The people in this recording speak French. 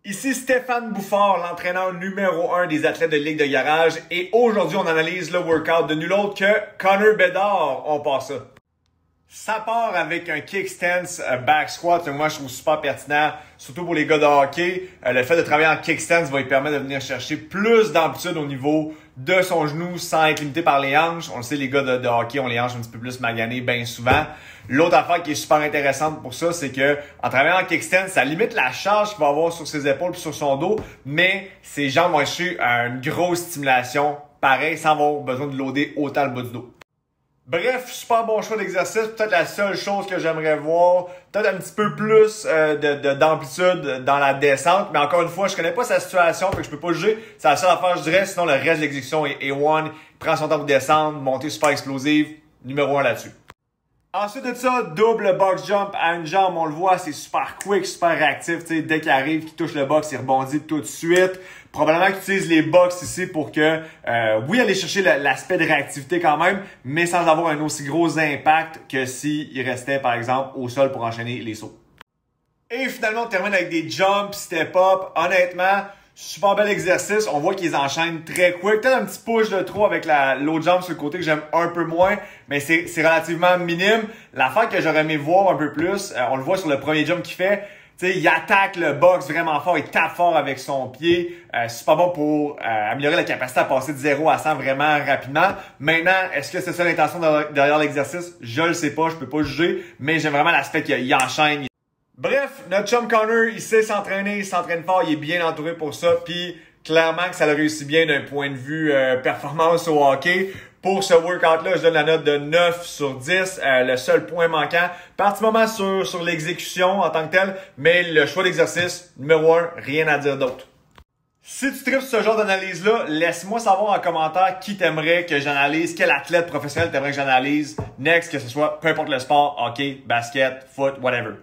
Ici Stéphane Bouffard, l'entraîneur numéro 1 des athlètes de Ligue de garage. Et aujourd'hui, on analyse le workout de nul autre que Connor Bedard. On passe ça. Ça part avec un kickstance back squat. Moi, je trouve super pertinent, surtout pour les gars de hockey. Le fait de travailler en kickstance va lui permettre de venir chercher plus d'amplitude au niveau de son genou sans être limité par les hanches. On le sait, les gars de hockey ont les hanches un petit peu plus maganées bien souvent. L'autre affaire qui est super intéressante pour ça, c'est que en travaillant en kickstance, ça limite la charge qu'il va avoir sur ses épaules et sur son dos, mais ses jambes vont chercher une grosse stimulation, pareil, sans avoir besoin de loader autant le bas du dos. Bref, super bon choix d'exercice. Peut-être la seule chose que j'aimerais voir, peut-être un petit peu plus d'amplitude dans la descente. Mais encore une fois, je connais pas sa situation, fait que je peux pas juger. C'est la seule affaire, je dirais. Sinon, le reste de l'exécution est A1. Il prend son temps pour descendre, montée super explosive. Numéro 1 là-dessus. Ensuite de ça, double box jump à une jambe, on le voit, c'est super quick, super réactif. Dès qu'il arrive, qu'il touche le box, il rebondit tout de suite. Probablement qu'il utilise les box ici pour que, oui, aller chercher l'aspect de réactivité quand même, mais sans avoir un aussi gros impact que s'il restait, par exemple, au sol pour enchaîner les sauts. Et finalement, on termine avec des jumps, step-up. Honnêtement, super bel exercice. On voit qu'ils enchaînent très quick. Peut-être un petit push de trop avec l'autre jambe sur le côté que j'aime un peu moins, mais c'est relativement minime. L'affaire que j'aurais aimé voir un peu plus, on le voit sur le premier jump qu'il fait, il attaque le box vraiment fort, il tape fort avec son pied. C'est super bon pour améliorer la capacité à passer de 0 à 100 vraiment rapidement. Maintenant, est-ce que c'est ça l'intention derrière l'exercice? Je le sais pas, je peux pas juger, mais j'aime vraiment l'aspect qu'il enchaîne. Bref, notre chum Connor, il sait s'entraîner, il s'entraîne fort, il est bien entouré pour ça, puis clairement que ça le réussit bien d'un point de vue performance au hockey. Pour ce workout-là, je donne la note de 9 sur 10. Le seul point manquant, particulièrement sur l'exécution en tant que telle, mais le choix d'exercice, numéro 1, rien à dire d'autre. Si tu tripes ce genre d'analyse-là, laisse-moi savoir en commentaire qui t'aimerais que j'analyse, quel athlète professionnel t'aimerais que j'analyse next, que ce soit peu importe le sport, hockey, basket, foot, whatever.